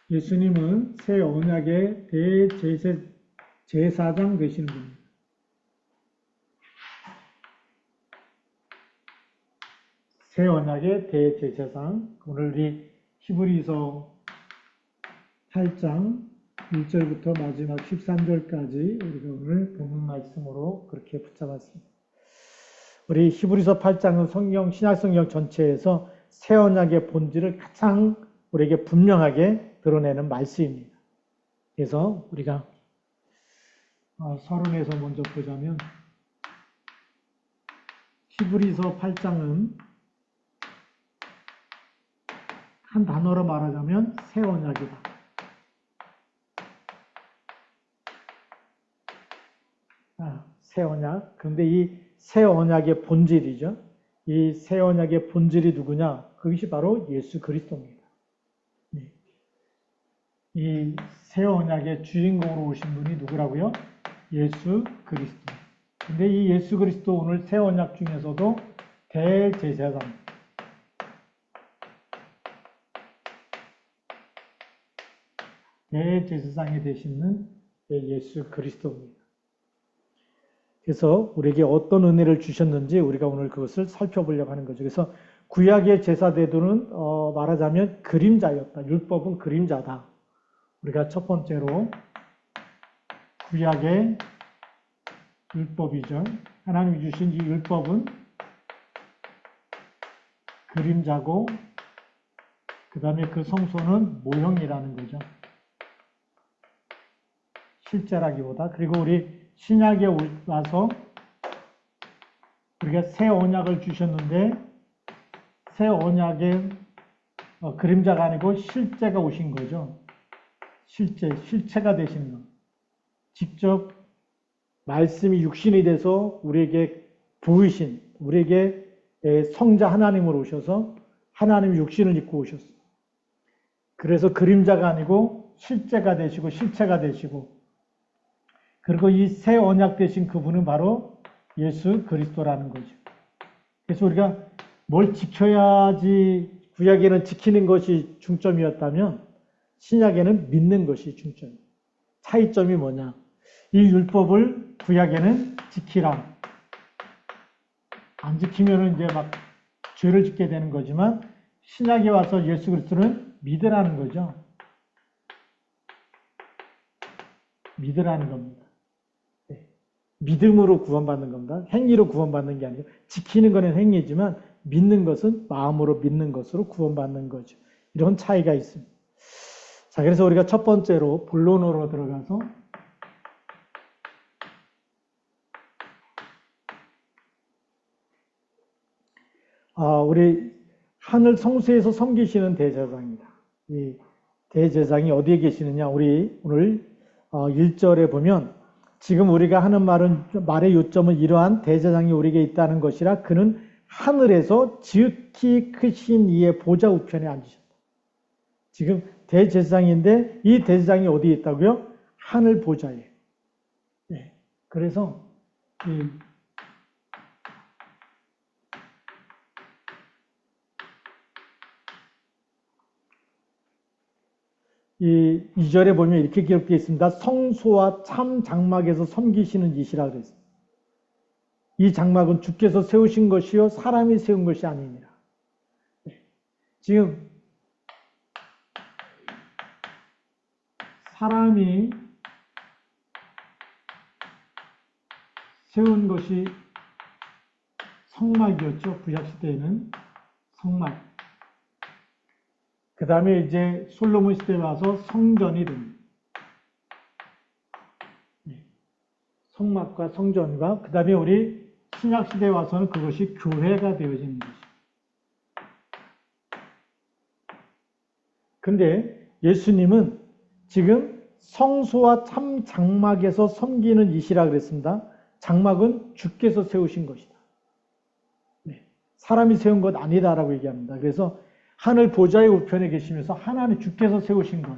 예수님은 새 언약의 대제사장 되시는 분입니다. 새 언약의 대제사장. 오늘 우리 히브리서 8장 1절부터 마지막 13절까지 우리가 오늘 본문 말씀으로 그렇게 붙잡았습니다. 우리 히브리서 8장은 신약성경 전체에서 새 언약의 본질을 가장 우리에게 분명하게 드러내는 말씀입니다. 그래서 우리가 서론에서 먼저 보자면 히브리서 8장은 한 단어로 말하자면 새 언약이다. 새 언약. 그런데 이 새 언약의 본질이죠. 이 새 언약의 본질이 누구냐? 그것이 바로 예수 그리스도입니다. 이 새 언약의 주인공으로 오신 분이 누구라고요? 예수 그리스도. 근데 이 예수 그리스도 오늘 새 언약 중에서도 대제사장. 대제사장이 되시는 예수 그리스도입니다. 그래서 우리에게 어떤 은혜를 주셨는지 우리가 오늘 그것을 살펴보려고 하는 거죠. 그래서 구약의 제사대도는 말하자면 그림자였다. 율법은 그림자다. 우리가 첫 번째로 구약의 율법이죠. 하나님이 주신 이 율법은 그림자고 그 다음에 그 성소는 모형이라는 거죠. 실제라기보다. 그리고 우리 신약에 와서 우리가 새 언약을 주셨는데 새 언약의 그림자가 아니고 실제가 오신 거죠. 실체가 되시는 것. 직접 말씀이 육신이 돼서 우리에게 보이신, 우리에게 성자 하나님으로 오셔서 하나님 육신을 입고 오셨어요. 그래서 그림자가 아니고 실제가 되시고 실체가 되시고 그리고 이 새 언약 되신 그분은 바로 예수 그리스도라는 거죠. 그래서 우리가 뭘 지켜야지 구약에는 지키는 것이 중점이었다면 신약에는 믿는 것이 중점이에요. 차이점이 뭐냐? 이 율법을 구약에는 지키라. 안 지키면은 이제 막 죄를 짓게 되는 거지만 신약에 와서 예수 그리스도는 믿으라는 거죠. 믿으라는 겁니다. 믿음으로 구원받는 겁니다. 행위로 구원받는 게 아니고 지키는 것은 행위지만 믿는 것은 마음으로 믿는 것으로 구원받는 거죠. 이런 차이가 있습니다. 자, 그래서 우리가 첫 번째로 본론으로 들어가서 우리 하늘 성소에서 섬기시는 대제사장입니다. 이 대제사장이 어디에 계시느냐? 우리 오늘 1절에 보면 지금 우리가 하는 말의 요점은 이러한 대제사장이 우리에게 있다는 것이라 그는 하늘에서 지극히 크신 이의 보좌 우편에 앉으셨다. 지금 대제사장인데 이 대제사장이 어디에 있다고요? 하늘 보좌에. 네. 그래서 이 2절에 보면 이렇게 기록되어 있습니다. 성소와 참 장막에서 섬기시는 이시라 그랬습니다. 이 장막은 주께서 세우신 것이요 사람이 세운 것이 아니니라. 네. 지금 사람이 세운 것이 성막이었죠. 구약시대에는 성막. 그 다음에 이제 솔로몬 시대에 와서 성전이 됩니다. 성막과 성전과 그 다음에 우리 신약 시대에 와서는 그것이 교회가 되어지는 것이죠. 근데 예수님은 지금 성소와 참 장막에서 섬기는 이시라 그랬습니다. 장막은 주께서 세우신 것이다. 네. 사람이 세운 것 아니다라고 얘기합니다. 그래서 하늘 보좌의 우편에 계시면서 하나님 주께서 세우신 것.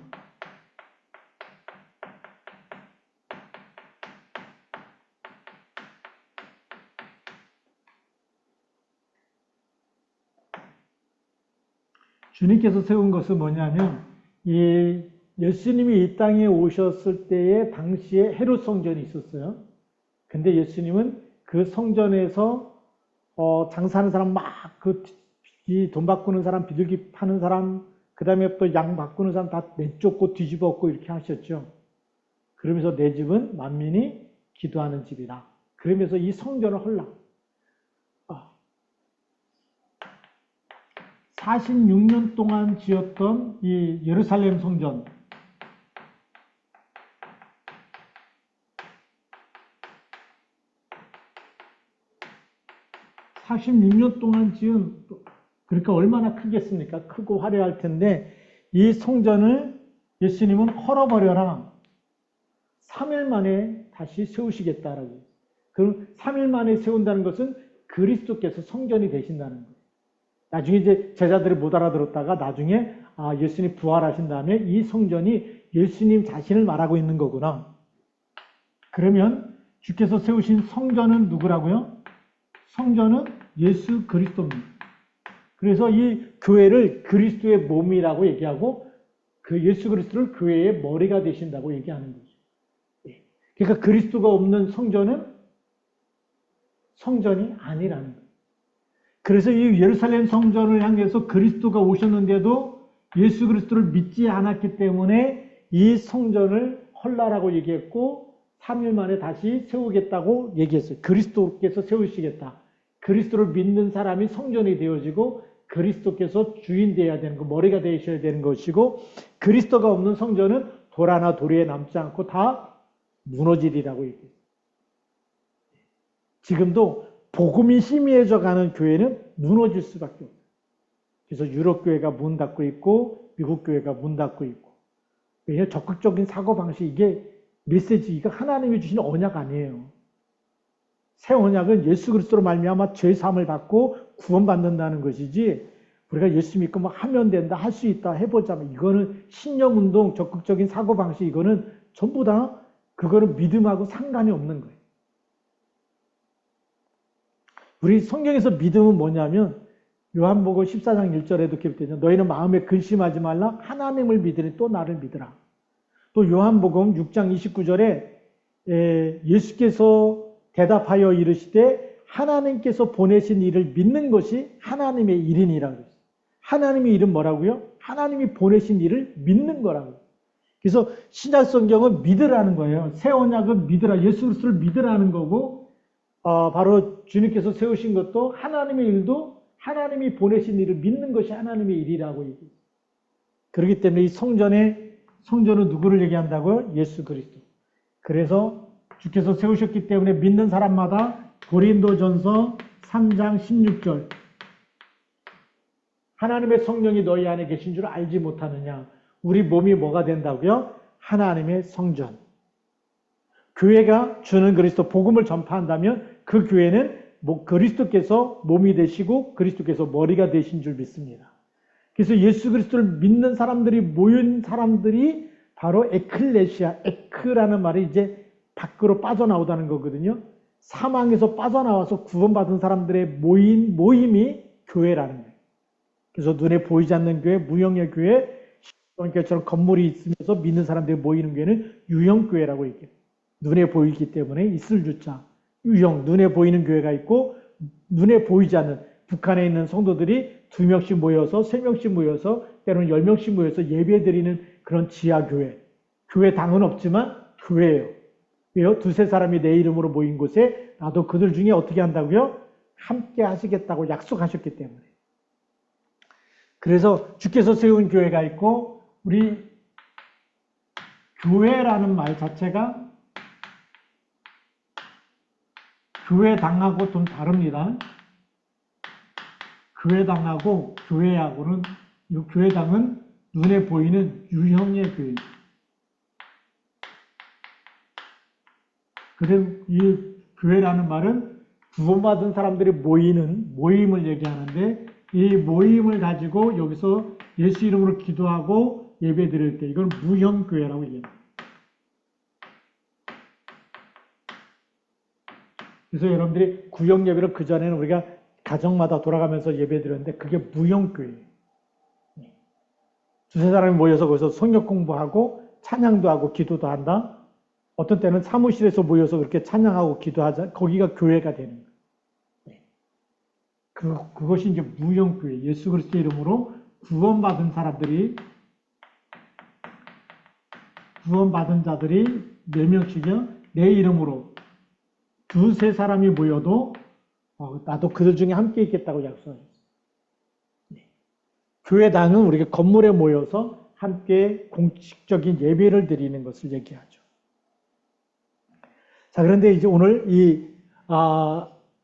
주님께서 세운 것은 뭐냐면 이 예수님이 이 땅에 오셨을 때에 당시에 헤롯 성전이 있었어요. 근데 예수님은 그 성전에서 장사하는 사람 이 돈 바꾸는 사람, 비둘기 파는 사람, 그 다음에 또 양 바꾸는 사람 다 내쫓고 뒤집었고 이렇게 하셨죠. 그러면서 내 집은 만민이 기도하는 집이다. 그러면서 이 성전을 헐라. 46년 동안 지었던 이 예루살렘 성전. 46년 동안 지은, 그러니까 얼마나 크겠습니까? 크고 화려할 텐데, 이 성전을 예수님은 헐어버려라. 3일 만에 다시 세우시겠다라고. 그럼 3일 만에 세운다는 것은 그리스도께서 성전이 되신다는 거예요. 나중에 이제 제자들이 못 알아들었다가 나중에 예수님 부활하신 다음에 이 성전이 예수님 자신을 말하고 있는 거구나. 그러면 주께서 세우신 성전은 누구라고요? 성전은 예수 그리스도입니다. 그래서 이 교회를 그리스도의 몸이라고 얘기하고 그 예수 그리스도를 교회의 머리가 되신다고 얘기하는 거죠. 그러니까 그리스도가 없는 성전은 성전이 아니라는 거예요. 그래서 이 예루살렘 성전을 향해서 그리스도가 오셨는데도 예수 그리스도를 믿지 않았기 때문에 이 성전을 헐라라고 얘기했고 3일 만에 다시 세우겠다고 얘기했어요. 그리스도께서 세우시겠다. 그리스도를 믿는 사람이 성전이 되어지고 그리스도께서 주인 되어야 되는 거, 머리가 되셔야 되는 것이고 그리스도가 없는 성전은 돌 하나 도리에 남지 않고 다 무너지리라고 얘기했어요. 지금도 복음이 희미해져 가는 교회는 무너질 수밖에 없어요. 그래서 유럽 교회가 문 닫고 있고 미국 교회가 문 닫고 있고. 왜냐하면 적극적인 사고방식, 이게 메시지, 이거 하나님이 주신 언약 아니에요. 새 언약은 예수 그리스도로 말미암아 죄 사함을 받고 구원받는다는 것이지 우리가 예수 믿고 뭐 하면 된다, 할 수 있다, 해보자면 이거는 신념운동, 적극적인 사고방식, 이거는 전부 다 그거는 믿음하고 상관이 없는 거예요. 우리 성경에서 믿음은 뭐냐면 요한복음 14장 1절에도 기록되죠. 너희는 마음에 근심하지 말라. 하나님을 믿으니 또 나를 믿으라. 또 요한복음 6장 29절에 예수께서 대답하여 이르시되 하나님께서 보내신 일을 믿는 것이 하나님의 일이니라고 했어요. 하나님의 일은 뭐라고요? 하나님이 보내신 일을 믿는 거라고요. 그래서 신약 성경은 믿으라는 거예요. 새 언약은 믿으라. 예수 그리스도를 믿으라는 거고 바로 주님께서 세우신 것도 하나님의 일도 하나님이 보내신 일을 믿는 것이 하나님의 일이라고 얘기해요. 그렇기 때문에 이 성전은 누구를 얘기한다고요? 예수 그리스도. 그래서 주께서 세우셨기 때문에 믿는 사람마다 고린도전서 3장 16절 하나님의 성령이 너희 안에 계신 줄 알지 못하느냐. 우리 몸이 뭐가 된다고요? 하나님의 성전. 교회가 주는 그리스도 복음을 전파한다면 그 교회는 그리스도께서 몸이 되시고 그리스도께서 머리가 되신 줄 믿습니다. 그래서 예수 그리스도를 믿는 사람들이 모인 사람들이 바로 에클레시아, 에크라는 말이 이제 밖으로 빠져나오다는 거거든요. 사망에서 빠져나와서 구원받은 사람들의 모임이 교회라는 거예요. 그래서 눈에 보이지 않는 교회, 무형의 교회, 교회처럼 건물이 있으면서 믿는 사람들이 모이는 교회는 유형교회라고 얘기해요. 눈에 보이기 때문에 있을 주자. 유형, 눈에 보이는 교회가 있고 눈에 보이지 않는 북한에 있는 성도들이 2명씩 모여서 3명씩 모여서 때로는 10명씩 모여서 예배드리는 그런 지하교회. 교회당은 없지만 교회예요. 왜요? 2-3사람이 내 이름으로 모인 곳에 나도 그들 중에 어떻게 한다고요? 함께 하시겠다고 약속하셨기 때문에. 그래서 주께서 세운 교회가 있고 우리 교회라는 말 자체가 교회당하고 좀 다릅니다. 교회당하고 교회하고는 이 교회당은 눈에 보이는 유형의 교회. 그래서 이 교회라는 말은 구원받은 사람들이 모이는 모임을 얘기하는데 이 모임을 가지고 여기서 예수 이름으로 기도하고 예배 드릴 때 이걸 무형교회라고 얘기합니다. 그래서 여러분들이 구역 예배를 그전에는 우리가 가정마다 돌아가면서 예배 드렸는데 그게 무형교회예요. 두세 사람이 모여서 거기서 성경 공부하고 찬양도 하고 기도도 한다. 어떤 때는 사무실에서 모여서 그렇게 찬양하고 기도하자. 거기가 교회가 되는 거예요. 네. 그것이 이제 무형교회. 예수 그리스도 이름으로 구원받은 자들이 몇 명씩이요? 내 이름으로 두세 사람이 모여도 나도 그들 중에 함께 있겠다고 약속하셨어요. 네. 교회당은 우리가 건물에 모여서 함께 공식적인 예배를 드리는 것을 얘기하죠. 자, 그런데 이제 오늘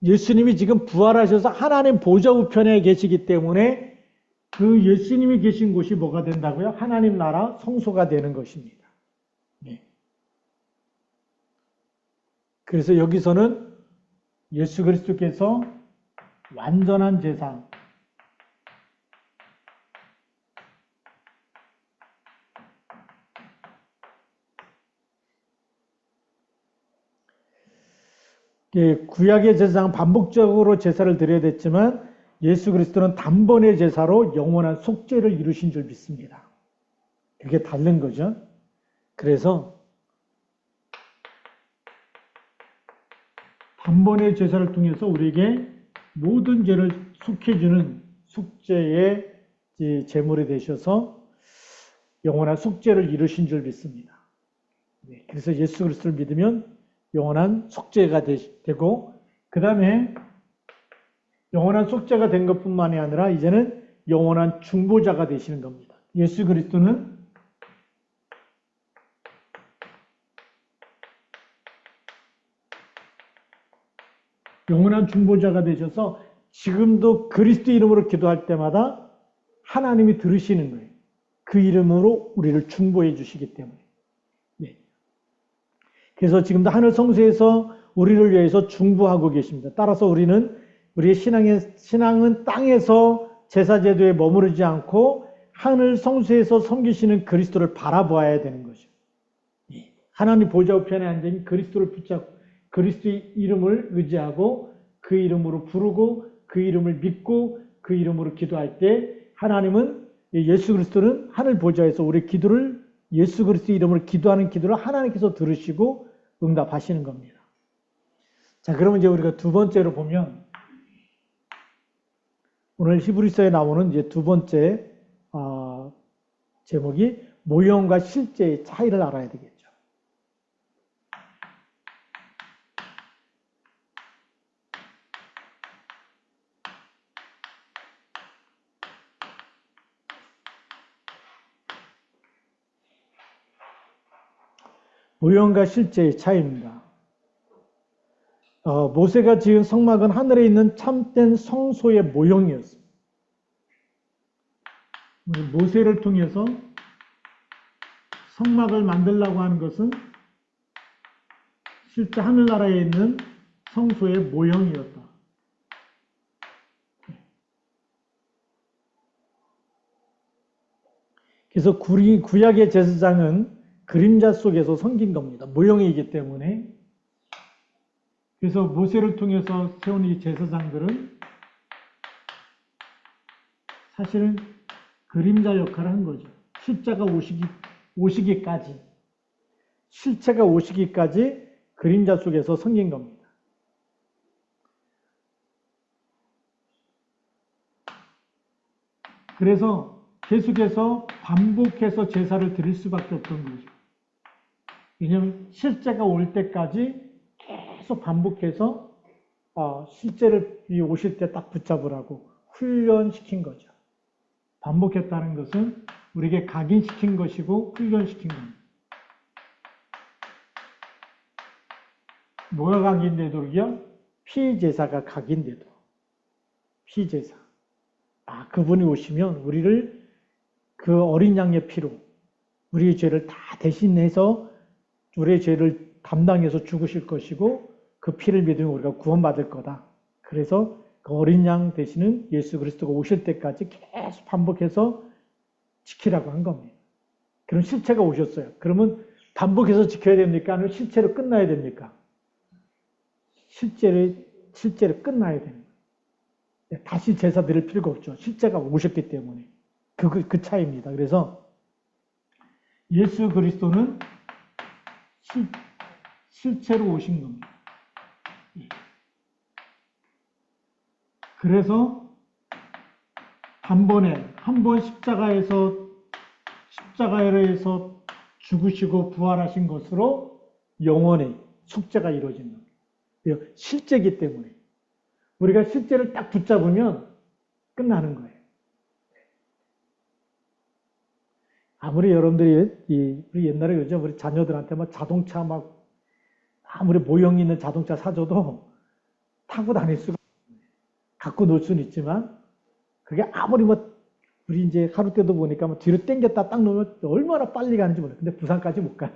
예수님이 지금 부활하셔서 하나님 보좌 우편에 계시기 때문에 그 예수님이 계신 곳이 뭐가 된다고요? 하나님 나라 성소가 되는 것입니다. 네. 그래서 여기서는 예수 그리스도께서 완전한 제사, 구약의 제사장은 반복적으로 제사를 드려야 됐지만 예수 그리스도는 단번의 제사로 영원한 속죄를 이루신 줄 믿습니다. 그게 다른 거죠. 그래서 단번의 제사를 통해서 우리에게 모든 죄를 속해주는 속죄의 제물이 되셔서 영원한 속죄를 이루신 줄 믿습니다. 그래서 예수 그리스도를 믿으면 영원한 속죄가 되고 그 다음에 영원한 속죄가 된 것뿐만이 아니라 이제는 영원한 중보자가 되시는 겁니다. 예수 그리스도는 영원한 중보자가 되셔서 지금도 그리스도 이름으로 기도할 때마다 하나님이 들으시는 거예요. 그 이름으로 우리를 중보해 주시기 때문에. 네. 그래서 지금도 하늘 성소에서 우리를 위해서 중보하고 계십니다. 따라서 우리의 신앙은 땅에서 제사제도에 머무르지 않고 하늘 성소에서 섬기시는 그리스도를 바라보아야 되는 거죠. 하나님 보좌 우편에 앉은 그리스도를 붙잡고 그리스도의 이름을 의지하고 그 이름으로 부르고 그 이름을 믿고 그 이름으로 기도할 때 하나님은 예수 그리스도는 하늘 보좌에서 우리 기도를 예수 그리스도 이름으로 기도하는 기도를 하나님께서 들으시고 응답하시는 겁니다. 자, 그러면 이제 우리가 두 번째로 보면 오늘 히브리서에 나오는 이제 두 번째 제목이 모형과 실제의 차이를 알아야 되겠죠. 모형과 실제의 차이입니다. 모세가 지은 성막은 하늘에 있는 참된 성소의 모형이었습니다. 모세를 통해서 성막을 만들려고 하는 것은 실제 하늘나라에 있는 성소의 모형이었다. 그래서 구약의 제사장은 그림자 속에서 섬긴 겁니다. 모형이기 때문에. 그래서 모세를 통해서 세운 이 제사장들은 사실은 그림자 역할을 한 거죠. 실제가 오시기까지 그림자 속에서 섬긴 겁니다. 그래서 계속해서 반복해서 제사를 드릴 수밖에 없던 거죠. 왜냐하면 실제가 올 때까지 계속 반복해서 실제를 오실 때 딱 붙잡으라고 훈련시킨 거죠. 반복했다는 것은 우리에게 각인시킨 것이고 훈련시킨 겁니다. 뭐가 각인되도록요? 피제사가 각인되도록. 피제사. 그분이 오시면 우리를 그 어린 양의 피로 우리의 죄를 다 대신해서 우리의 죄를 담당해서 죽으실 것이고 그 피를 믿으면 우리가 구원받을 거다. 그래서 그 어린 양 되시는 예수 그리스도가 오실 때까지 계속 반복해서 지키라고 한 겁니다. 그럼 실체가 오셨어요. 그러면 반복해서 지켜야 됩니까? 아니면 실체로 끝나야 됩니까? 실제로 끝나야 됩니다. 다시 제사 드릴 필요가 없죠. 실제가 오셨기 때문에. 그 차이입니다. 그래서 예수 그리스도는 실체로 오신 겁니다. 그래서 단번에 한 번 십자가에서 죽으시고 부활하신 것으로 영원히 속죄가 이루어진 겁니다. 실제이기 때문에 우리가 실제를 딱 붙잡으면 끝나는 거예요. 아무리 여러분들이 우리 옛날에 요즘 우리 자녀들한테 막 자동차 막 아무리 모형 있는 자동차 사줘도 타고 다닐 수가 없어요. 갖고 놀 수는 있지만 그게 아무리 우리 이제 하루 때도 보니까 뒤로 당겼다 딱 놓으면 얼마나 빨리 가는지 몰라요. 근데 부산까지 못 가요.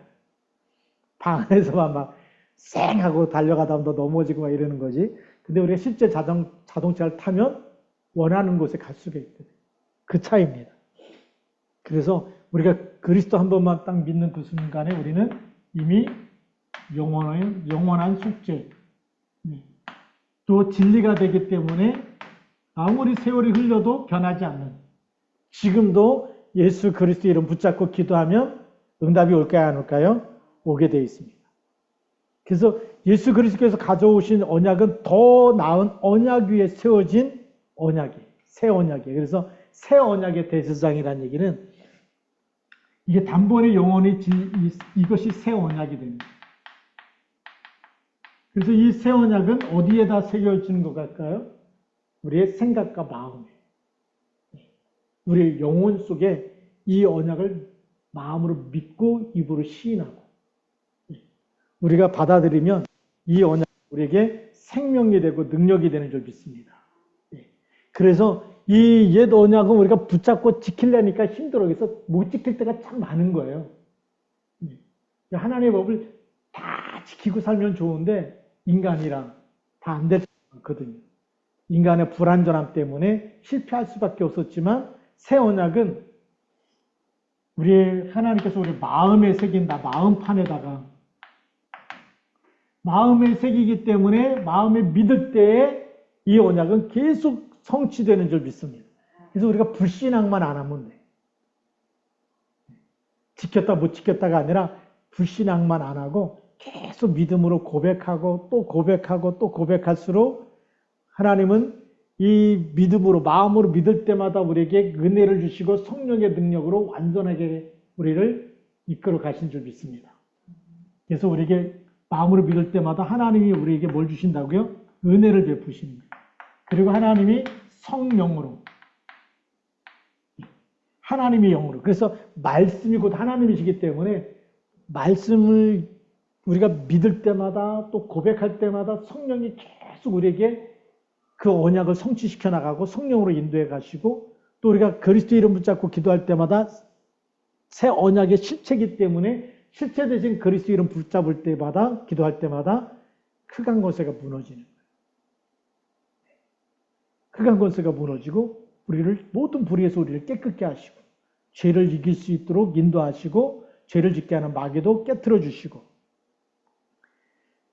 방 안에서만 막 쌩하고 달려가다 보면 넘어지고 막 이러는 거지. 근데 우리가 실제 자동차를 타면 원하는 곳에 갈 수가 있거든요. 그 차이입니다. 그래서 우리가 그리스도 한 번만 딱 믿는 그 순간에 우리는 이미 영원한 속죄, 또 진리가 되기 때문에 아무리 세월이 흘러도 변하지 않는, 지금도 예수 그리스도 이름 붙잡고 기도하면 응답이 올까요, 안 올까요? 오게 되어 있습니다. 그래서 예수 그리스도께서 가져오신 언약은 더 나은 언약 위에 세워진 언약이에요. 새 언약이에요. 그래서 새 언약의 대제사장이라는 얘기는 이게 단번에 영원히 이것이 새 언약이 됩니다. 그래서 이 새 언약은 어디에다 새겨지는 것 같을까요? 우리의 생각과 마음에, 우리의 영혼 속에 이 언약을 마음으로 믿고 입으로 시인하고 우리가 받아들이면 이 언약이 우리에게 생명이 되고 능력이 되는 줄 믿습니다. 그래서 이 옛 언약은 우리가 붙잡고 지키려니까 힘들어. 그래서 못 지킬 때가 참 많은 거예요. 하나님의 법을 다 지키고 살면 좋은데 인간이랑 다 안 될 때가 많거든요. 인간의 불완전함 때문에 실패할 수밖에 없었지만 새 언약은 우리 하나님께서 우리 마음에 새긴다. 마음판에다가 마음에 새기기 때문에 마음에 믿을 때에 이 언약은 계속 성취되는 줄 믿습니다. 그래서 우리가 불신앙만 안 하면 돼. 지켰다 못 지켰다가 아니라 불신앙만 안 하고 계속 믿음으로 고백하고 또 고백하고 또 고백할수록 하나님은 이 믿음으로 마음으로 믿을 때마다 우리에게 은혜를 주시고 성령의 능력으로 완전하게 우리를 이끌어 가신 줄 믿습니다. 그래서 우리에게 마음으로 믿을 때마다 하나님이 우리에게 뭘 주신다고요? 은혜를 베푸시는 거예요. 그리고 하나님이 성령으로 하나님의 영으로, 그래서 말씀이 곧 하나님이시기 때문에 말씀을 우리가 믿을 때마다 또 고백할 때마다 성령이 계속 우리에게 그 언약을 성취시켜 나가고 성령으로 인도해 가시고 또 우리가 그리스도 이름 붙잡고 기도할 때마다 새 언약의 실체이기 때문에 실체 대신 그리스도 이름 붙잡을 때마다 기도할 때마다 흑암 권세가 무너지는 거예요. 흑암 권세가 무너지고 우리를 모든 불의에서 우리를 깨끗게 하시고 죄를 이길 수 있도록 인도하시고 죄를 짓게 하는 마귀도 깨트려 주시고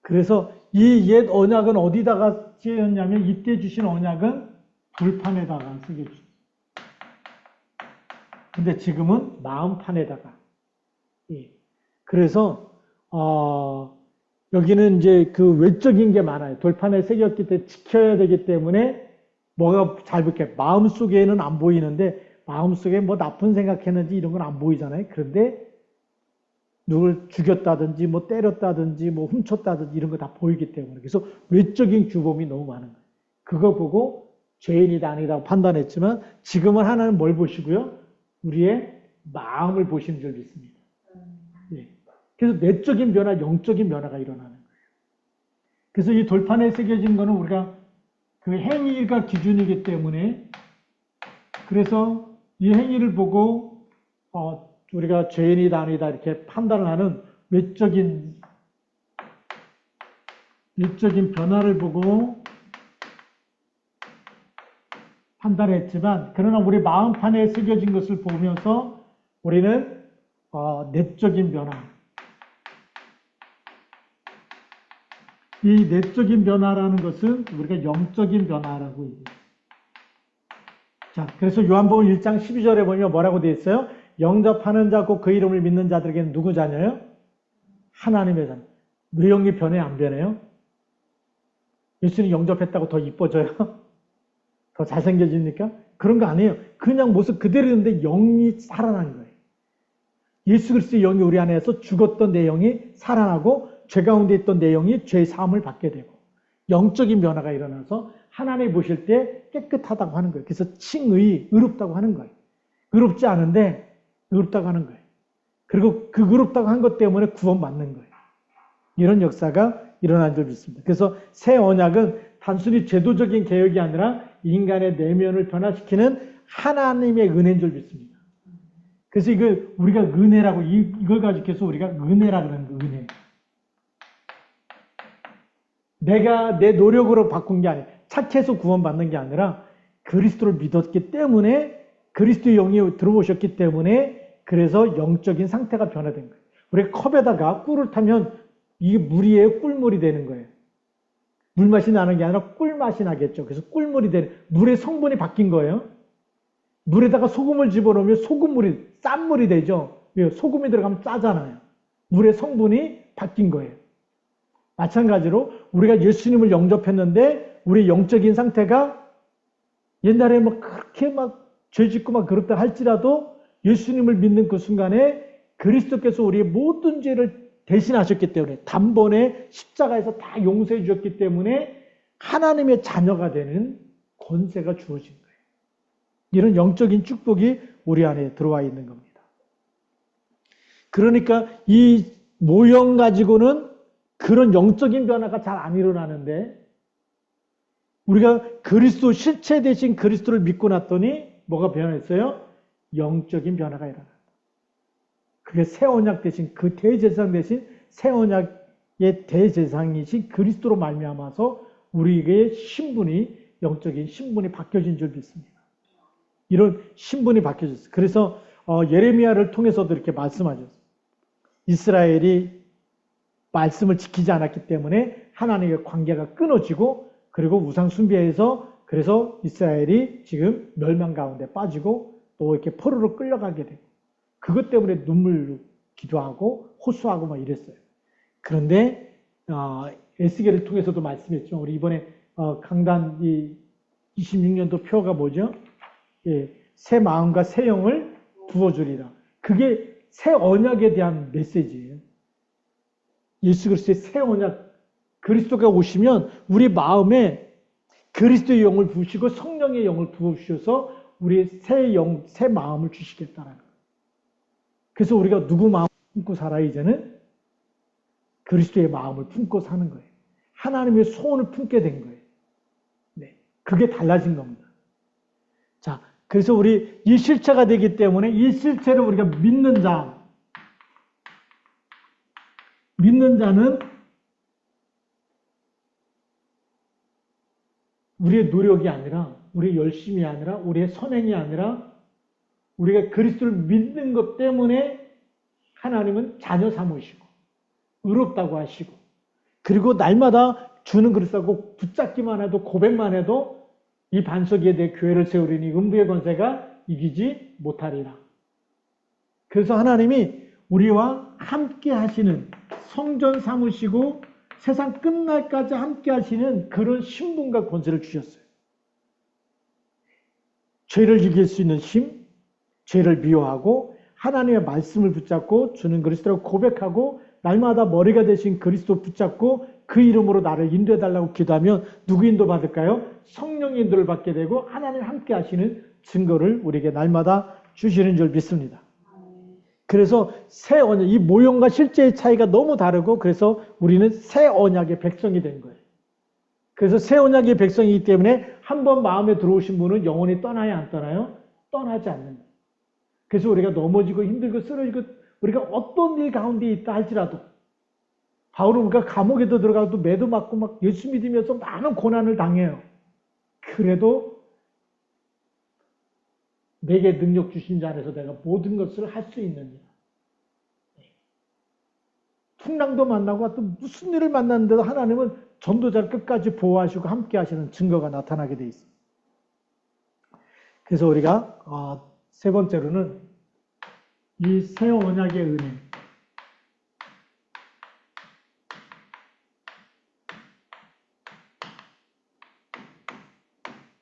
그래서 이 옛 언약은 어디다가 쓰였냐면 이때 주신 언약은 불판에다가 쓰여주셨어요. 근데 지금은 마음판에다가. 예. 그래서 여기는 이제 그 외적인 게 많아요. 돌판에 새겼기 때문에 지켜야 되기 때문에 뭐가 잘 붙게 마음속에는 안 보이는데 마음속에 뭐 나쁜 생각했는지 이런 건 안 보이잖아요. 그런데 누굴 죽였다든지 뭐 때렸다든지 뭐 훔쳤다든지 이런 거 다 보이기 때문에 그래서 외적인 규범이 너무 많은 거예요. 그거 보고 죄인이다 아니다 판단했지만 지금은 하나는 뭘 보시고요? 우리의 마음을 보시는 줄 믿습니다. 예. 그래서 내적인 변화, 영적인 변화가 일어나는 거예요. 그래서 이 돌판에 새겨진 거는 우리가 그 행위가 기준이기 때문에 그래서 이 행위를 보고 우리가 죄인이다 아니다 이렇게 판단을 하는 외적인 변화를 보고 판단했지만 그러나 우리 마음판에 새겨진 것을 보면서 우리는 내적인 변화 이 내적인 변화라는 것은 우리가 영적인 변화라고 얘기해요. 자, 그래서 요한복음 1장 12절에 보면 뭐라고 되어 있어요? 영접하는 자고 그 이름을 믿는 자들에게는 누구 자녀요? 하나님의 자녀. 외형이 변해 안 변해요? 예수님 영접했다고 더 이뻐져요? 더 잘생겨집니까? 그런 거 아니에요. 그냥 모습 그대로 있는데 영이 살아난 거예요. 예수 그리스도의 영이 우리 안에서 죽었던 내 영이 살아나고 죄 가운데 있던 내 영이 죄의 사함을 받게 되고 영적인 변화가 일어나서 하나님 보실 때 깨끗하다고 하는 거예요. 그래서 칭의, 의롭다고 하는 거예요. 의롭지 않은데 의롭다고 하는 거예요. 그리고 그 의롭다고 한 것 때문에 구원받는 거예요. 이런 역사가 일어난 줄 믿습니다. 그래서 새 언약은 단순히 제도적인 개혁이 아니라 인간의 내면을 변화시키는 하나님의 은혜인 줄 믿습니다. 그래서 이걸 우리가 은혜라고 이걸 가지고 해서 우리가 은혜라고 하는 거, 은혜. 내가 내 노력으로 바꾼 게 아니에요. 착해서 구원받는 게 아니라 그리스도를 믿었기 때문에 그리스도의 영이 들어오셨기 때문에 그래서 영적인 상태가 변화된 거예요. 우리가 컵에다가 꿀을 타면 이게 물이에요? 꿀물이 되는 거예요. 물맛이 나는 게 아니라 꿀맛이 나겠죠. 그래서 꿀물이 되는, 물의 성분이 바뀐 거예요. 물에다가 소금을 집어넣으면 소금물이, 짠 물이 되죠. 소금이 들어가면 짜잖아요. 물의 성분이 바뀐 거예요. 마찬가지로 우리가 예수님을 영접했는데 우리 영적인 상태가 옛날에 막 그렇게 막 죄 짓고 막 그렇다 할지라도 예수님을 믿는 그 순간에 그리스도께서 우리의 모든 죄를 대신하셨기 때문에 단번에 십자가에서 다 용서해 주셨기 때문에 하나님의 자녀가 되는 권세가 주어진 거예요. 이런 영적인 축복이 우리 안에 들어와 있는 겁니다. 그러니까 이 모형 가지고는 그런 영적인 변화가 잘 안 일어나는데 우리가 그리스도 실체 대신 그리스도를 믿고 났더니 뭐가 변했어요? 영적인 변화가 일어난다. 그게 새 언약 대신 그 대제사장 대신 새 언약의 대제사장이신 그리스도로 말미암아서 우리에게 신분이 영적인 신분이 바뀌어진 줄 믿습니다. 이런 신분이 바뀌어졌어요. 그래서 예레미야를 통해서도 이렇게 말씀하셨어요. 이스라엘이 말씀을 지키지 않았기 때문에 하나님의 관계가 끊어지고 그리고 우상 숭배에서 그래서 이스라엘이 지금 멸망 가운데 빠지고 또 이렇게 포로로 끌려가게 되고 그것 때문에 눈물로 기도하고 호소하고 막 이랬어요. 그런데 에스겔을 통해서도 말씀했죠. 우리 이번에 강단 26년도 표가 뭐죠? 예, 새 마음과 새 영을 부어주리라. 그게 새 언약에 대한 메시지예요. 예수 그리스도의 새 언약, 그리스도가 오시면 우리 마음에 그리스도의 영을 부으시고 성령의 영을 부으셔서 우리의 새 마음을 주시겠다라는 거예요. 그래서 우리가 누구 마음을 품고 살아야 이제는 그리스도의 마음을 품고 사는 거예요. 하나님의 소원을 품게 된 거예요. 네, 그게 달라진 겁니다. 자, 그래서 우리 이 실체가 되기 때문에 이 실체를 우리가 믿는 자는 우리의 노력이 아니라 우리의 열심이 아니라 우리의 선행이 아니라 우리가 그리스도를 믿는 것 때문에 하나님은 자녀 삼으시고 의롭다고 하시고 그리고 날마다 주는 그리스도하고 붙잡기만 해도 고백만 해도 이 반석 위에 내 교회를 세우리니 음부의 권세가 이기지 못하리라. 그래서 하나님이 우리와 함께 하시는 성전 삼으시고 세상 끝날까지 함께 하시는 그런 신분과 권세를 주셨어요. 죄를 이길 수 있는 힘, 죄를 미워하고 하나님의 말씀을 붙잡고 주는 그리스도라고 고백하고 날마다 머리가 되신 그리스도 붙잡고 그 이름으로 나를 인도해달라고 기도하면 누구 인도 받을까요? 성령의 인도를 받게 되고 하나님 함께 하시는 증거를 우리에게 날마다 주시는 줄 믿습니다. 그래서 새 언약, 이 모형과 실제의 차이가 너무 다르고 그래서 우리는 새 언약의 백성이 된 거예요. 그래서 새 언약의 백성이기 때문에 한번 마음에 들어오신 분은 영원히 떠나야 안 떠나요? 떠나지 않는다. 그래서 우리가 넘어지고 힘들고 쓰러지고 우리가 어떤 일 가운데 있다 할지라도 바울은 우리가 감옥에도 들어가도 매도 맞고 막 예수 믿으면서 많은 고난을 당해요. 그래도 내게 능력 주신 자 안에서 내가 모든 것을 할 수 있느냐. 풍랑도 만나고 또 무슨 일을 만났는데도 하나님은 전도자를 끝까지 보호하시고 함께 하시는 증거가 나타나게 돼 있습니다. 그래서 우리가 세 번째로는 이 새 언약의 은혜,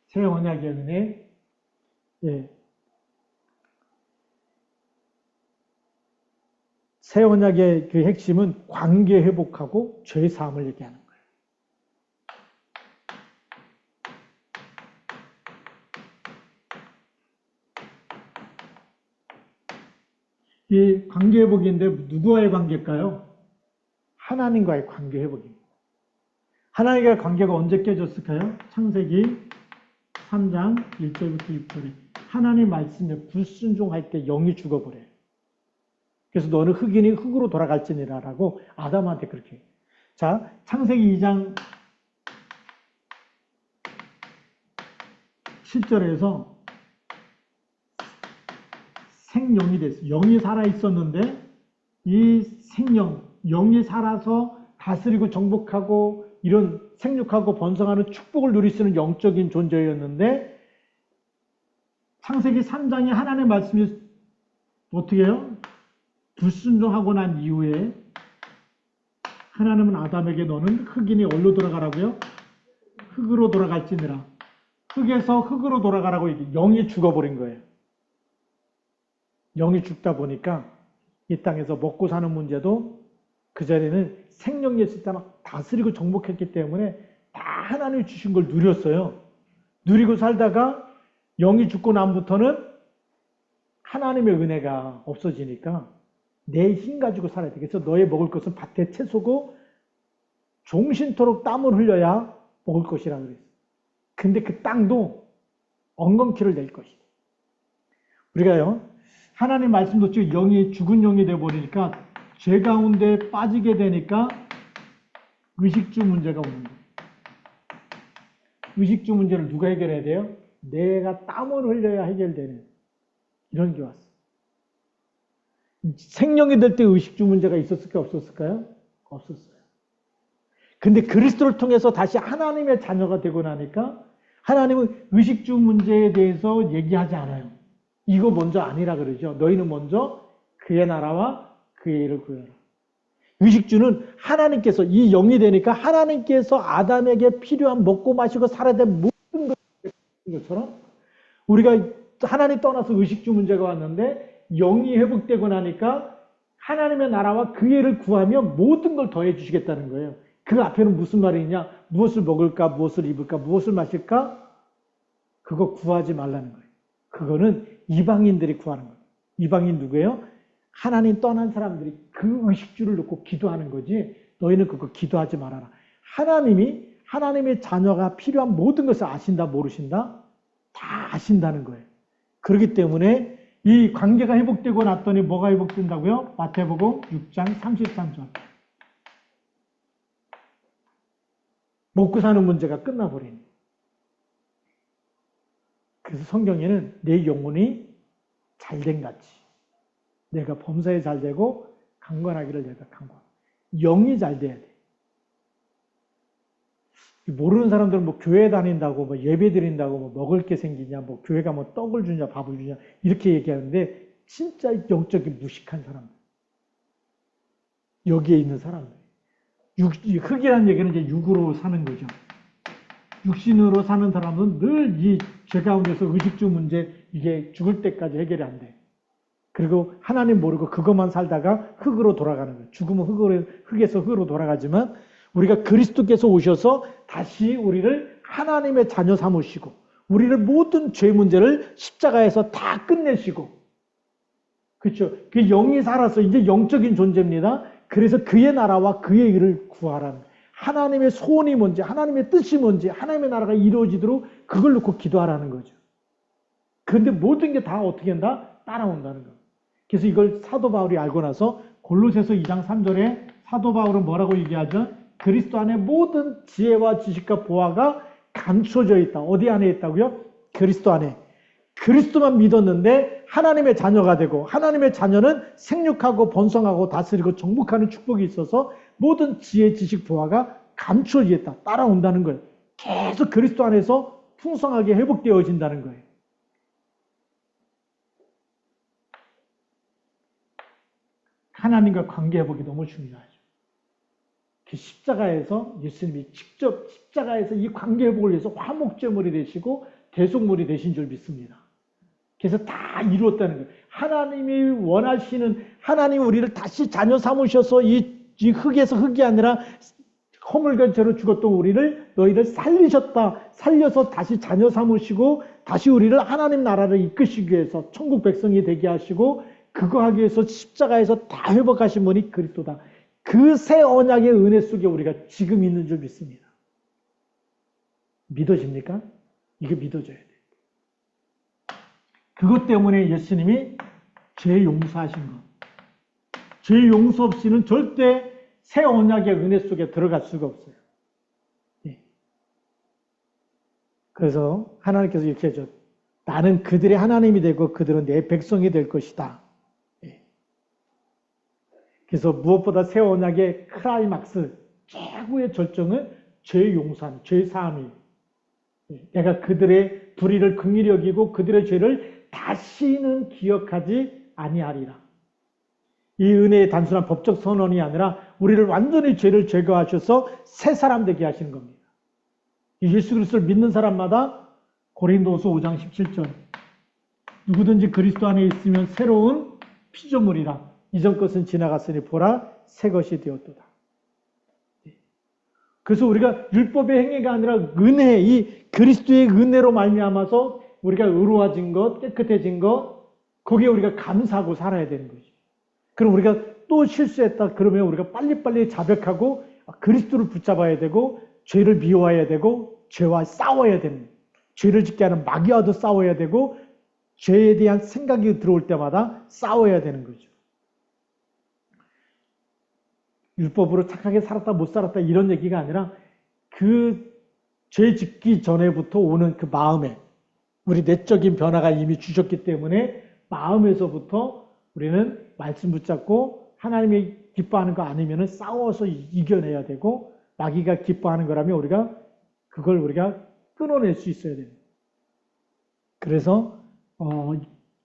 새 언약의 은혜, 예. 새 언약의 그 핵심은 관계 회복하고 죄 사함을 얘기하는 거예요. 이 관계 회복인데 누구와의 관계일까요? 하나님과의 관계 회복입니다. 하나님과의 관계가 언제 깨졌을까요? 창세기 3장 1절부터 6절에 하나님 말씀에 불순종할 때 영이 죽어버려요. 그래서 너는 흙이니 흙으로 돌아갈지니라 라고 아담한테 그렇게 해요. 자, 창세기 2장 7절에서 생령이 됐어요. 영이 살아있었는데 이 생령, 영이 살아서 다스리고 정복하고 이런 생육하고 번성하는 축복을 누릴 수 있는 영적인 존재였는데 창세기 3장에 하나님의 말씀이 어떻게 해요? 불순종하고 난 이후에 하나님은 아담에게 너는 흙이니 어디로 돌아가라고요? 흙으로 돌아갈지니라. 흙에서 흙으로 돌아가라고 영이 죽어버린 거예요. 영이 죽다 보니까 이 땅에서 먹고 사는 문제도 그 전에는 생명이 있을 때 막 다스리고 정복했기 때문에 다 하나님이 주신 걸 누렸어요. 누리고 살다가 영이 죽고 난부터는 하나님의 은혜가 없어지니까 내 힘 가지고 살아야 돼. 그래서 너의 먹을 것은 밭의 채소고 종신토록 땀을 흘려야 먹을 것이라 그랬어요. 근데 그 땅도 엉겅퀴를 낼 것이다. 우리가요, 하나님 말씀도 지금 영이 죽은 영이 되어버리니까 죄 가운데 빠지게 되니까 의식주 문제가 오는 거예요. 의식주 문제를 누가 해결해야 돼요? 내가 땀을 흘려야 해결되는 이런 게 왔어요. 생명이 될 때 의식주 문제가 있었을까요? 없었을까요? 없었어요. 근데 그리스도를 통해서 다시 하나님의 자녀가 되고 나니까 하나님은 의식주 문제에 대해서 얘기하지 않아요. 이거 먼저 아니라 그러죠. 너희는 먼저 그의 나라와 그의 일을 구해라. 의식주는 하나님께서 이 영이 되니까 하나님께서 아담에게 필요한 먹고 마시고 살아야 될 모든 것처럼 우리가 하나님 떠나서 의식주 문제가 왔는데 영이 회복되고 나니까 하나님의 나라와 그의 일을 구하면 모든 걸 더해 주시겠다는 거예요. 그 앞에는 무슨 말이냐? 무엇을 먹을까? 무엇을 입을까? 무엇을 마실까? 그거 구하지 말라는 거예요. 그거는 이방인들이 구하는 거예요. 이방인 누구예요? 하나님 떠난 사람들이 그 의식주를 놓고 기도하는 거지 너희는 그거 기도하지 말아라. 하나님이 하나님의 자녀가 필요한 모든 것을 아신다 모르신다? 다 아신다는 거예요. 그렇기 때문에 이 관계가 회복되고 났더니 뭐가 회복된다고요? 마태복음 6장 33절. 먹고 사는 문제가 끝나버린. 그래서 성경에는 내 영혼이 잘된 같이 내가 범사에 잘 되고 강건하기를 내가 강건. 영이 잘 돼야 돼. 모르는 사람들은 뭐 교회 다닌다고 뭐 예배 드린다고 뭐 먹을 게 생기냐 뭐 교회가 뭐 떡을 주냐 밥을 주냐 이렇게 얘기하는데 진짜 영적인 무식한 사람들. 여기에 있는 사람들. 흙이라는 얘기는 이제 육으로 사는 거죠. 육신으로 사는 사람은 늘 이 죄 가운데서 의식주 문제 이게 죽을 때까지 해결이 안 돼. 그리고 하나님 모르고 그것만 살다가 흙으로 돌아가는 거예요. 죽으면 흙에서 흙으로 돌아가지만 우리가 그리스도께서 오셔서 다시 우리를 하나님의 자녀 삼으시고 우리를 모든 죄 문제를 십자가에서 다 끝내시고 그렇죠. 그 영이 살아서 이제 영적인 존재입니다. 그래서 그의 나라와 그의 일을 구하라는 하나님의 소원이 뭔지 하나님의 뜻이 뭔지 하나님의 나라가 이루어지도록 그걸 놓고 기도하라는 거죠. 그런데 모든 게 다 어떻게 한다? 따라온다는 거예요. 그래서 이걸 사도 바울이 알고 나서 골로새서 2장 3절에 사도 바울은 뭐라고 얘기하죠? 그리스도 안에 모든 지혜와 지식과 보화가 감춰져 있다. 어디 안에 있다고요? 그리스도 안에. 그리스도만 믿었는데 하나님의 자녀가 되고 하나님의 자녀는 생육하고 번성하고 다스리고 정복하는 축복이 있어서 모든 지혜, 지식, 보화가 감춰져 있다. 따라온다는 거예요. 계속 그리스도 안에서 풍성하게 회복되어진다는 거예요. 하나님과 관계 회복이 너무 중요하죠. 그 십자가에서 예수님이 직접 십자가에서 이 관계 회복을 위해서 화목제물이 되시고 대속물이 되신 줄 믿습니다. 그래서 다 이루었다는 거예요. 하나님이 원하시는, 하나님이 우리를 다시 자녀 삼으셔서 이 흙에서 흙이 아니라 허물과 죄로 죽었던 우리를 너희를 살려서 다시 자녀 삼으시고 다시 우리를 하나님 나라를 이끄시기 위해서 천국 백성이 되게 하시고 그거 하기 위해서 십자가에서 다 회복하신 분이 그리스도다. 그 새 언약의 은혜 속에 우리가 지금 있는 줄 믿습니다. 믿어집니까? 이게 믿어져야 돼요. 그것 때문에 예수님이 죄 용서하신 것. 죄 용서 없이는 절대 새 언약의 은혜 속에 들어갈 수가 없어요. 예. 그래서 하나님께서 이렇게 해줘. 나는 그들의 하나님이 되고 그들은 내 백성이 될 것이다. 예. 그래서 무엇보다 새 언약의 클라이막스, 최고의 절정은 죄 용서함, 죄 사함이에요. 예. 내가 그들의 불의를 긍휼히 여기고 그들의 죄를 다시는 기억하지 아니하리라. 이 은혜의 단순한 법적 선언이 아니라 우리를 완전히 죄를 제거하셔서 새 사람 되게 하시는 겁니다. 예수 그리스도를 믿는 사람마다 고린도후서 5장 17절 누구든지 그리스도 안에 있으면 새로운 피조물이라 이전 것은 지나갔으니 보라 새 것이 되었도다. 그래서 우리가 율법의 행위가 아니라 은혜, 이 그리스도의 은혜로 말미암아서 우리가 의로워진 것, 깨끗해진 것, 거기에 우리가 감사하고 살아야 되는 거죠. 그럼 우리가 또 실수했다 그러면 우리가 빨리빨리 자백하고 그리스도를 붙잡아야 되고 죄를 미워해야 되고 죄와 싸워야 됩니다. 죄를 짓게 하는 마귀와도 싸워야 되고 죄에 대한 생각이 들어올 때마다 싸워야 되는 거죠. 율법으로 착하게 살았다 못 살았다 이런 얘기가 아니라 그 죄 짓기 전에부터 오는 그 마음에 우리 내적인 변화가 이미 주셨기 때문에 마음에서부터 우리는 말씀 붙잡고 하나님이 기뻐하는 거 아니면 싸워서 이겨내야 되고 마귀가 기뻐하는 거라면 그걸 우리가 끊어낼 수 있어야 됩니다. 그래서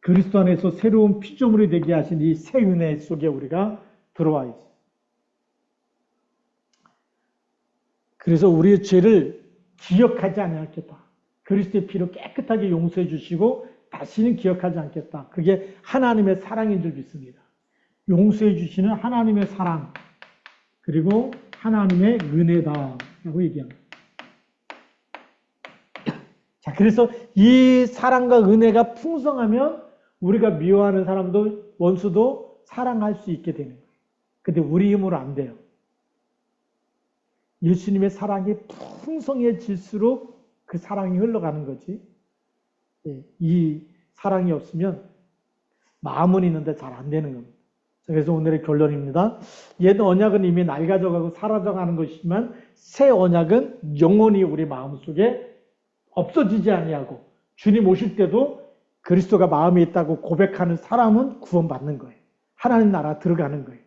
그리스도 안에서 새로운 피조물이 되게 하신 이 새 은혜 속에 우리가 들어와 있어요. 그래서 우리의 죄를 기억하지 않겠다. 그리스도의 피로 깨끗하게 용서해 주시고 다시는 기억하지 않겠다. 그게 하나님의 사랑인 줄 믿습니다. 용서해 주시는 하나님의 사랑 그리고 하나님의 은혜다라고 얘기합니다. 자, 그래서 이 사랑과 은혜가 풍성하면 우리가 미워하는 사람도 원수도 사랑할 수 있게 되는 거예요. 근데 우리 힘으로 안 돼요. 예수님의 사랑이 풍성해질수록 그 사랑이 흘러가는 거지. 이 사랑이 없으면 마음은 있는데 잘 안 되는 겁니다. 그래서 오늘의 결론입니다. 옛 언약은 이미 낡아져가고 사라져가는 것이지만 새 언약은 영원히 우리 마음속에 없어지지 아니하고 주님 오실 때도 그리스도가 마음에 있다고 고백하는 사람은 구원받는 거예요. 하나님 나라 들어가는 거예요.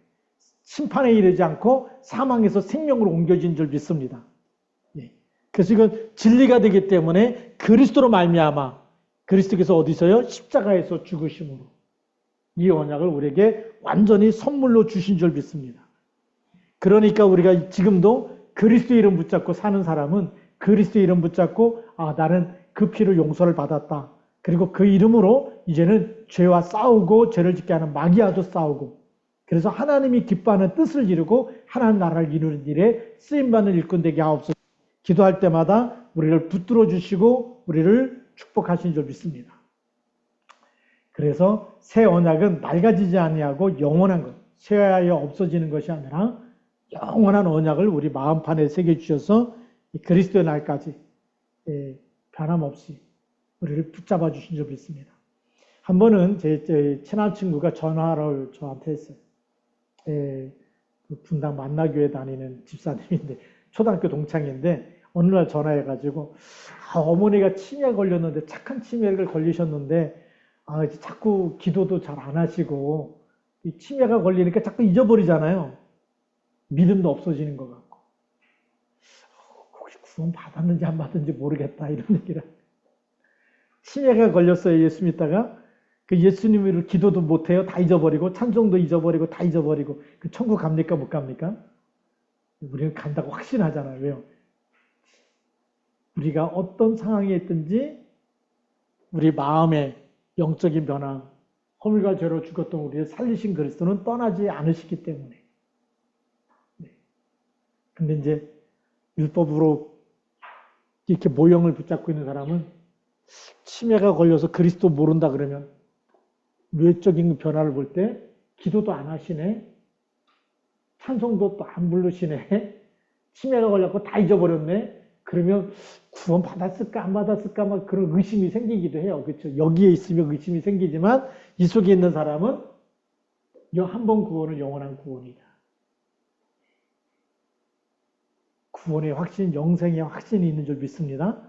심판에 이르지 않고 사망에서 생명으로 옮겨진 줄 믿습니다. 그래서 이건 진리가 되기 때문에 그리스도로 말미암아 그리스도께서 어디서요? 십자가에서 죽으심으로 이 언약을 우리에게 완전히 선물로 주신 줄 믿습니다. 그러니까 우리가 지금도 그리스도 이름 붙잡고 사는 사람은 그리스도 이름 붙잡고 나는 그 피로 용서를 받았다. 그리고 그 이름으로 이제는 죄와 싸우고 죄를 짓게 하는 마귀와도 싸우고 그래서 하나님이 기뻐하는 뜻을 이루고 하나님 나라를 이루는 일에 쓰임받는 일꾼 되게 하옵소서. 기도할 때마다 우리를 붙들어 주시고 우리를 축복하신 줄 믿습니다. 그래서 새 언약은 낡아지지 아니하고 영원한 것, 쇠하여 없어지는 것이 아니라 영원한 언약을 우리 마음판에 새겨주셔서 그리스도의 날까지 변함없이 우리를 붙잡아 주신 줄 믿습니다. 한 번은 제 친한 친구가 전화를 저한테 했어요. 분당 만나교회 다니는 집사님인데 초등학교 동창인데 어느 날 전화해가지고 어머니가 치매에 걸렸는데 착한 치매를 걸리셨는데 자꾸 기도도 잘 안 하시고 이 치매가 걸리니까 자꾸 잊어버리잖아요. 믿음도 없어지는 것 같고 혹시 구원 받았는지 안 받았는지 모르겠다 이런 얘기를 치매가 걸렸어요. 예수 믿다가 그 예수님을 기도도 못해요. 다 잊어버리고 찬송도 잊어버리고 다 잊어버리고 그 천국 갑니까? 못 갑니까? 우리는 간다고 확신하잖아요. 왜요? 우리가 어떤 상황에 있든지 우리 마음의 영적인 변화, 허물과 죄로 죽었던 우리를 살리신 그리스도는 떠나지 않으시기 때문에. 네. 근데 이제 율법으로 이렇게 모형을 붙잡고 있는 사람은 치매가 걸려서 그리스도 모른다 그러면 외적인 변화를 볼 때 기도도 안 하시네, 찬송도 또 안 부르시네, 치매가 걸렸고 다 잊어버렸네. 그러면 구원 받았을까 안 받았을까 막 그런 의심이 생기기도 해요. 그렇죠? 여기에 있으면 의심이 생기지만 이 속에 있는 사람은 한 번 구원은 영원한 구원이다. 구원의 확신, 영생의 확신이 있는 줄 믿습니다.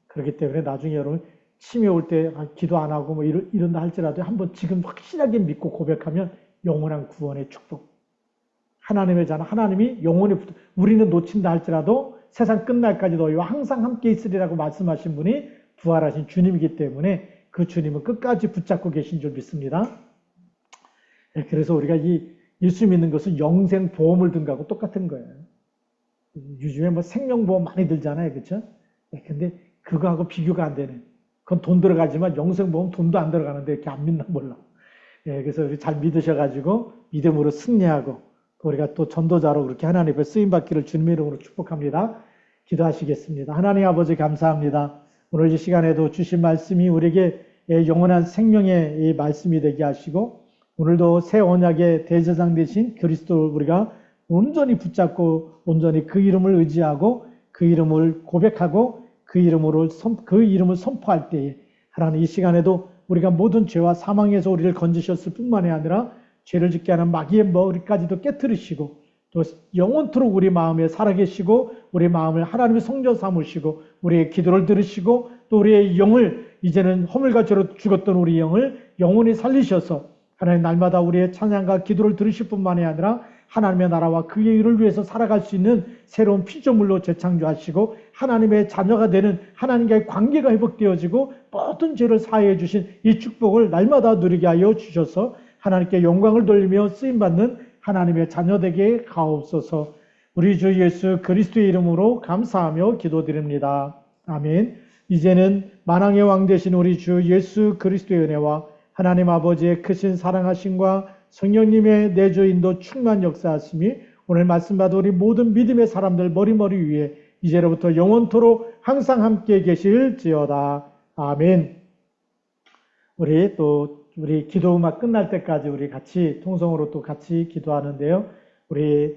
그렇기 때문에 나중에 여러분 치매 올 때 기도 안 하고 뭐 이런다 할지라도 한번 지금 확실하게 믿고 고백하면 영원한 구원의 축복. 하나님의 자는 하나님이 영원히 우리는 놓친다 할지라도 세상 끝날까지 너희와 항상 함께 있으리라고 말씀하신 분이 부활하신 주님이기 때문에 그 주님은 끝까지 붙잡고 계신 줄 믿습니다. 그래서 우리가 이 예수 믿는 것은 영생보험을 든 거하고 똑같은 거예요. 요즘에 뭐 생명보험 많이 들잖아요. 그렇죠? 근데 그거하고 비교가 안 되네. 그건 돈 들어가지만 영생보험 돈도 안 들어가는데 이렇게 안 믿나 몰라. 그래서 우리 잘 믿으셔가지고 믿음으로 승리하고 우리가 또 전도자로 그렇게 하나님 앞에 쓰임받기를 주님의 이름으로 축복합니다. 기도하시겠습니다. 하나님 아버지 감사합니다. 오늘 이 시간에도 주신 말씀이 우리에게 영원한 생명의 말씀이 되게 하시고 오늘도 새 언약의 대제사장 되신 그리스도를 우리가 온전히 붙잡고 온전히 그 이름을 의지하고 그 이름을 고백하고 그 이름을 선포할 때에 하나님 이 시간에도 우리가 모든 죄와 사망에서 우리를 건지셨을 뿐만이 아니라 죄를 짓게 하는 마귀의 머리까지도 깨트리시고 또 영원토록 우리 마음에 살아계시고 우리 마음을 하나님의 성전 삼으시고 우리의 기도를 들으시고 또 우리의 영을 이제는 허물과 죄로 죽었던 우리 영을 영원히 살리셔서 하나님 날마다 우리의 찬양과 기도를 들으실 뿐만이 아니라 하나님의 나라와 그의 일을 위해서 살아갈 수 있는 새로운 피조물로 재창조하시고 하나님의 자녀가 되는 하나님과의 관계가 회복되어지고 모든 죄를 사하여 주신 이 축복을 날마다 누리게 하여 주셔서 하나님께 영광을 돌리며 쓰임받는 하나님의 자녀되게 하옵소서. 우리 주 예수 그리스도의 이름으로 감사하며 기도드립니다. 아멘. 이제는 만왕의 왕 되신 우리 주 예수 그리스도의 은혜와 하나님 아버지의 크신 사랑하심과 성령님의 내주 인도 충만 역사하심이 오늘 말씀 받은 우리 모든 믿음의 사람들 머리머리 위에 이제로부터 영원토록 항상 함께 계실지어다. 아멘. 우리 기도 음악 끝날 때까지 우리 같이 통성으로 또 같이 기도하는데요. 우리